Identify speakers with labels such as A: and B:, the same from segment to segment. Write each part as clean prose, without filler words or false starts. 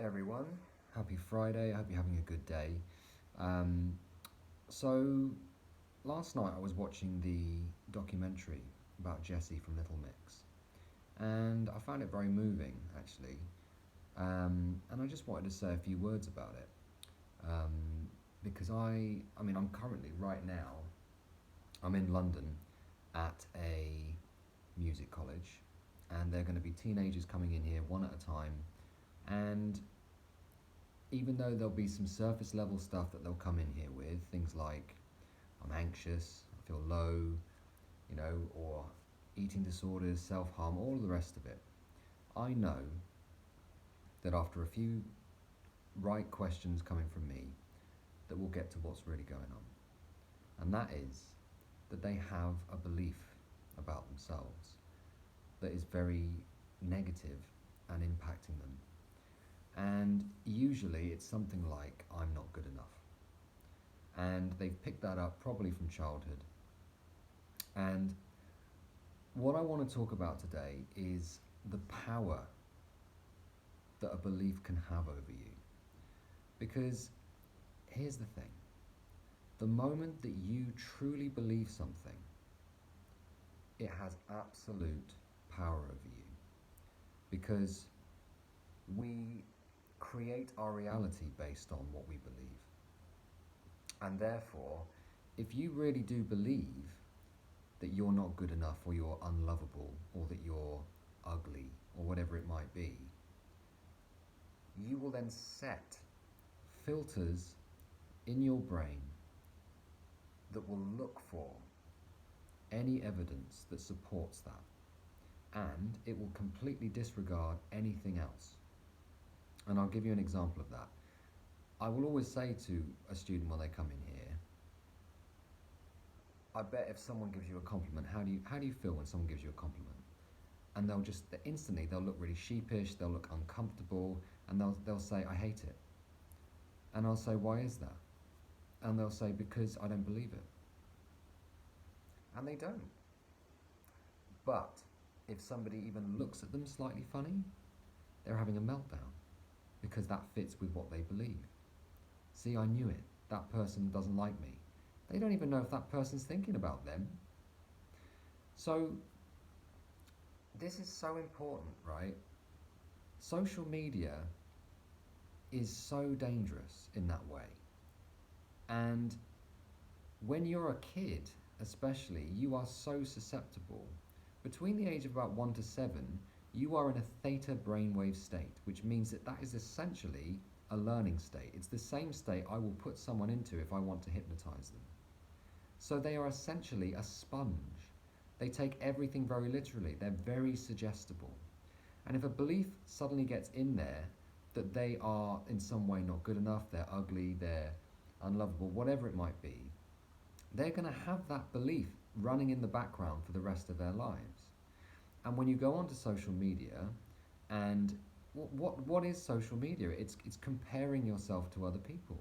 A: Hey everyone, happy Friday. I hope you're having a good day. Um, so, last night I was watching the documentary about Jesse from Little Mix, and I found it very moving actually. And I just wanted to say a few words about it because I'm currently right now, I'm in London at a music college, and they're going to be teenagers coming in here one at a time. And even though there'll be some surface level stuff that they'll come in here with, things like I'm anxious, I feel low, or eating disorders, self harm, all of the rest of it, I know that after a few right questions coming from me, that we'll get to what's really going on. And that is that they have a belief about themselves that is very negative and impacting them. And usually it's something like, I'm not good enough. And they've picked that up probably from childhood. And what I want to talk about today is the power that a belief can have over you. Because here's the thing, the moment that you truly believe something, it has absolute power over you. Because we create our reality based on what we believe. And therefore, if you really do believe that you're not good enough, or you're unlovable, or that you're ugly, or whatever it might be, you will then set filters in your brain that will look for any evidence that supports that, and it will completely disregard anything else. And I'll give you an example of that. I will always say to a student when they come in here, I bet if someone gives you a compliment, how do you feel when someone gives you a compliment? And they'll just instantly, they'll look really sheepish, they'll look uncomfortable, and they'll say, I hate it. And I'll say, why is that? And they'll say, because I don't believe it. And they don't. But if somebody even looks at them slightly funny, they're having a meltdown because that fits with what they believe. See, I knew it. That person doesn't like me. They don't even know if that person's thinking about them. So, this is so important, right? Social media is so dangerous in that way. And when you're a kid, especially, you are so susceptible. Between the age of about 1 to 7, you are in a theta brainwave state, which means that that is essentially a learning state. It's the same state I will put someone into if I want to hypnotize them. So they are essentially a sponge. They take everything very literally. They're very suggestible. And if a belief suddenly gets in there that they are in some way not good enough, they're ugly, they're unlovable, whatever it might be, they're going to have that belief running in the background for the rest of their lives. And when you go onto social media, and what is social media? It's comparing yourself to other people.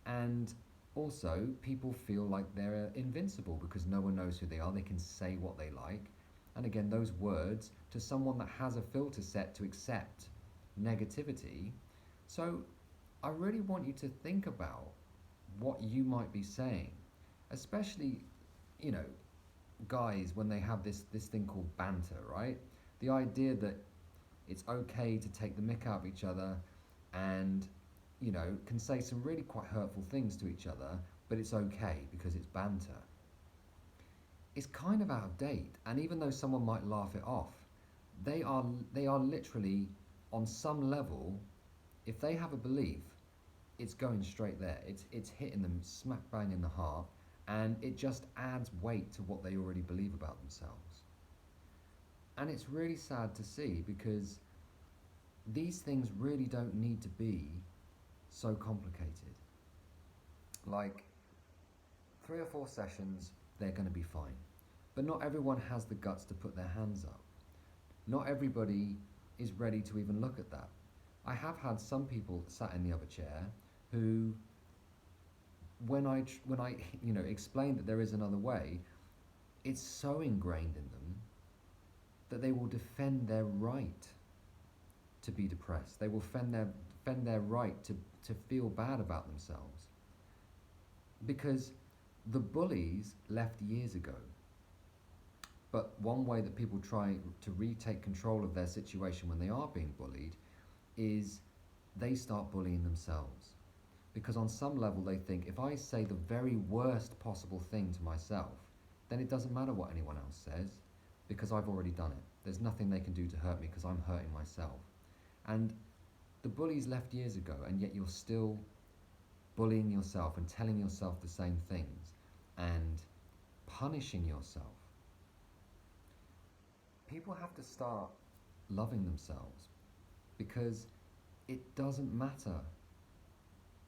A: And also, people feel like they're invincible because no one knows who they are. They can say what they like. And again, those words to someone that has a filter set to accept negativity. So I really want you to think about what you might be saying, especially, you know, guys when they have this thing called banter, right? The idea that it's okay to take the mick out of each other and, can say some really quite hurtful things to each other, but it's okay because it's banter. It's kind of out of date, and even though someone might laugh it off, they are literally on some level, if they have a belief, it's going straight there. It's hitting them smack bang in the heart, and it just adds weight to what they already believe about themselves. And it's really sad to see because these things really don't need to be so complicated. Like 3 or 4 sessions, they're going to be fine. But not everyone has the guts to put their hands up. Not everybody is ready to even look at that. I have had some people sat in the other chair who, when I explain that there is another way, it's so ingrained in them that they will defend their right to be depressed. They will fend their right to feel bad about themselves. Because the bullies left years ago. But one way that people try to retake control of their situation when they are being bullied is they start bullying themselves. Because on some level they think, if I say the very worst possible thing to myself, then it doesn't matter what anyone else says, because I've already done it. There's nothing they can do to hurt me because I'm hurting myself. And the bullies left years ago, and yet you're still bullying yourself and telling yourself the same things and punishing yourself. People have to start loving themselves, because it doesn't matter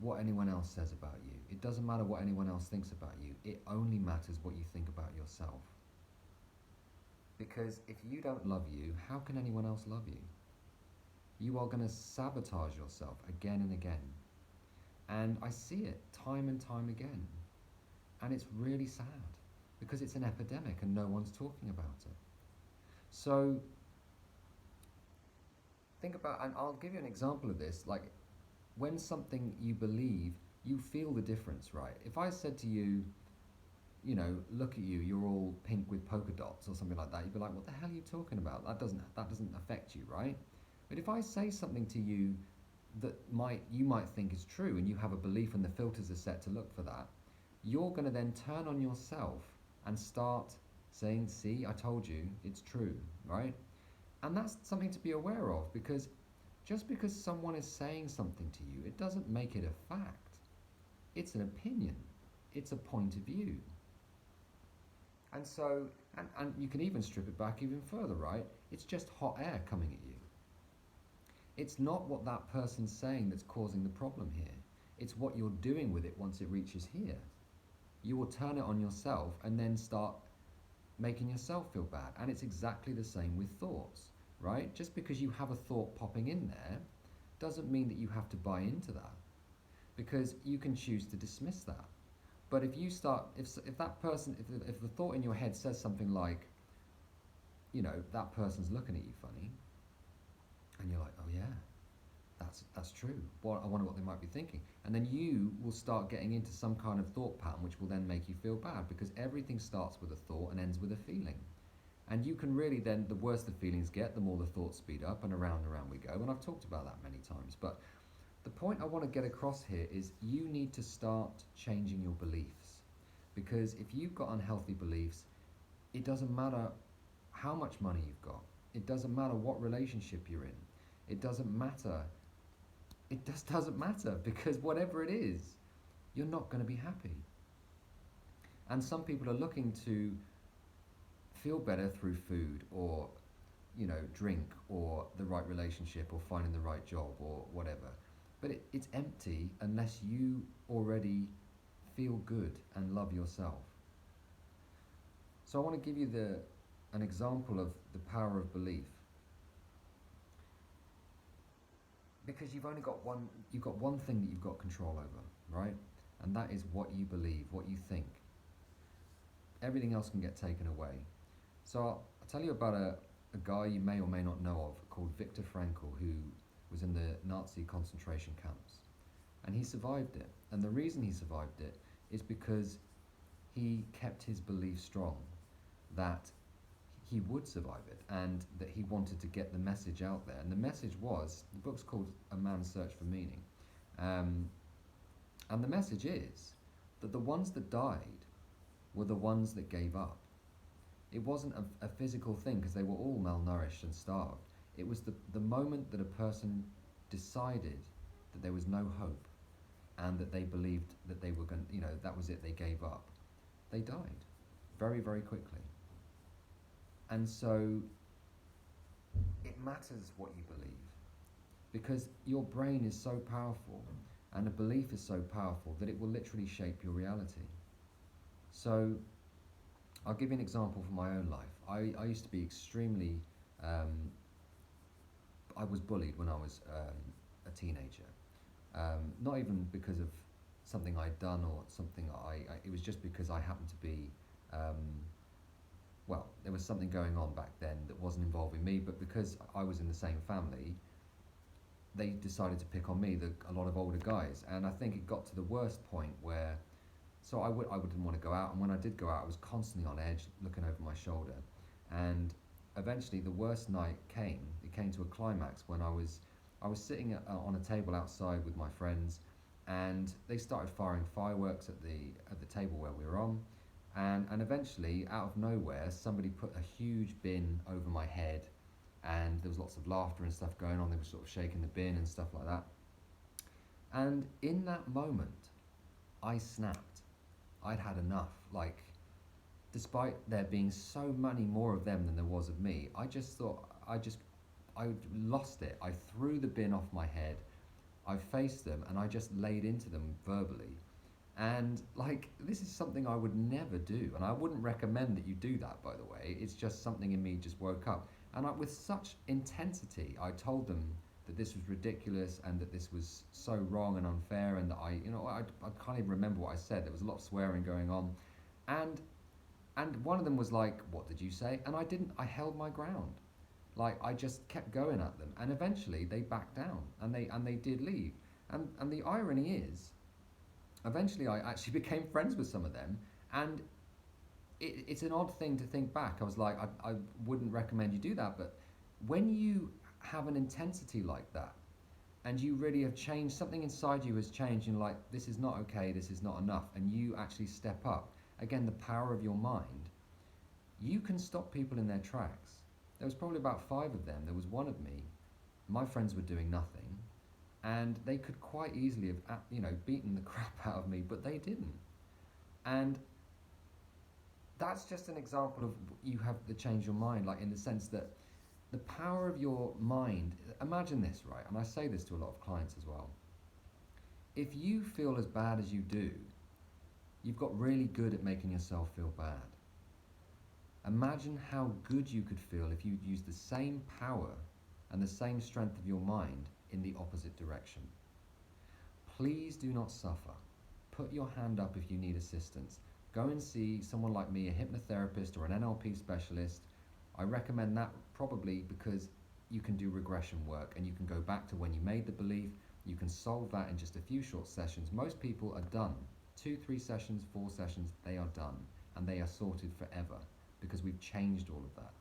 A: what anyone else says about you. It doesn't matter what anyone else thinks about you. It only matters what you think about yourself. Because if you don't love you, how can anyone else love you? You are going to sabotage yourself again and again. And I see it time and time again. And it's really sad, because it's an epidemic and no one's talking about it. So think about, and I'll give you an example of this, like when something you believe, you feel the difference, right? If I said to you, you know, look at you, you're all pink with polka dots or something like that, you'd be like, what the hell are you talking about? That doesn't affect you, right? But if I say something to you that you might think is true, and you have a belief and the filters are set to look for that, you're going to then turn on yourself and start saying, see, I told you, it's true, right? And that's something to be aware of, because just because someone is saying something to you, it doesn't make it a fact. It's an opinion. It's a point of view. And so, and you can even strip it back even further, right? It's just hot air coming at you. It's not what that person's saying that's causing the problem here. It's what you're doing with it once it reaches here. You will turn it on yourself and then start making yourself feel bad. And it's exactly the same with thoughts, right? Just because you have a thought popping in there doesn't mean that you have to buy into that, because you can choose to dismiss that. But if you start, if that person, if the thought in your head says something like, you know, that person's looking at you funny, and you're like, oh yeah, that's true. Well, I wonder what they might be thinking. And then you will start getting into some kind of thought pattern which will then make you feel bad, because everything starts with a thought and ends with a feeling. And you can really then, the worse the feelings get, the more the thoughts speed up, and around we go. And I've talked about that many times. But the point I want to get across here is you need to start changing your beliefs. Because if you've got unhealthy beliefs, it doesn't matter how much money you've got. It doesn't matter what relationship you're in. It doesn't matter. It just doesn't matter, because whatever it is, you're not going to be happy. And some people are looking to feel better through food, or, you know, drink, or the right relationship, or finding the right job, or whatever. But it's empty unless you already feel good and love yourself. So I want to give you an example of the power of belief. Because you've got one thing that you've got control over, right? And that is what you believe, what you think. Everything else can get taken away. So I'll tell you about a guy you may or may not know of called Viktor Frankl, who was in the Nazi concentration camps. And he survived it. And the reason he survived it is because he kept his belief strong that he would survive it, and that he wanted to get the message out there. And the message was, the book's called A Man's Search for Meaning. And the message is that the ones that died were the ones that gave up. It wasn't a physical thing, because they were all malnourished and starved. It was the moment that a person decided that there was no hope, and that they believed that they were going, you know, that was it, they gave up. They died very, very quickly. And so it matters what you believe, because your brain is so powerful, and a belief is so powerful that it will literally shape your reality. So I'll give you an example from my own life. I used to be extremely, I was bullied when I was a teenager. Not even because of something I'd done or something it was just because I happened to be, well, there was something going on back then that wasn't involving me, but because I was in the same family, they decided to pick on me, a lot of older guys, and I think it got to the worst point where, so I wouldn't want to go out, and when I did go out, I was constantly on edge, looking over my shoulder, and eventually the worst night came. It came to a climax when I was sitting on a table outside with my friends, and they started firing fireworks at the table where we were on, and eventually out of nowhere somebody put a huge bin over my head, and there was lots of laughter and stuff going on. They were sort of shaking the bin and stuff like that. And in that moment, I snapped. I'd had enough. Like, despite there being so many more of them than there was of me, I just thought, I lost it. I threw the bin off my head. I faced them and I just laid into them verbally. And like, this is something I would never do, and I wouldn't recommend that you do that, by the way. It's just something in me just woke up. And with such intensity, I told them that this was ridiculous and that this was so wrong and unfair, and that I can't even remember what I said. There was a lot of swearing going on. And one of them was like, "What did you say?" And I didn't, I held my ground. Like, I just kept going at them, and eventually they backed down, and they did leave. And the irony is, eventually I actually became friends with some of them, and it's an odd thing to think back. I was like, I wouldn't recommend you do that, but when you have an intensity like that, and you really have changed, something inside you has changed, and you're like, this is not okay, this is not enough, and you actually step up, again, the power of your mind, you can stop people in their tracks. There was probably about 5 of them. There was one of me. My friends were doing nothing, and they could quite easily have, beaten the crap out of me, but they didn't. And that's just an example of, you have to change your mind, like, in the sense that the power of your mind. Imagine this, right? And I say this to a lot of clients as well. If you feel as bad as you do, you've got really good at making yourself feel bad. Imagine how good you could feel if you used the same power and the same strength of your mind in the opposite direction. Please do not suffer. Put your hand up if you need assistance. Go and see someone like me, a hypnotherapist or an NLP specialist. I recommend that, probably because you can do regression work and you can go back to when you made the belief. You can solve that in just a few short sessions. Most people are done. 2, 3 sessions, 4 sessions, they are done, and they are sorted forever, because we've changed all of that.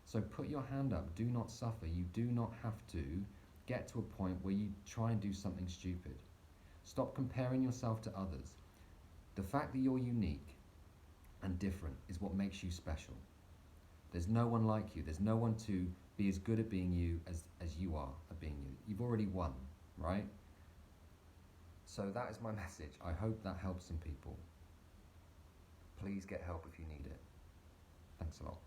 A: So put your hand up. Do not suffer. You do not have to get to a point where you try and do something stupid. Stop comparing yourself to others. The fact that you're unique and different is what makes you special. There's no one like you. There's no one to be as good at being you as you are at being you. You've already won, right? So that is my message. I hope that helps some people. Please get help if you need it. Thanks a lot.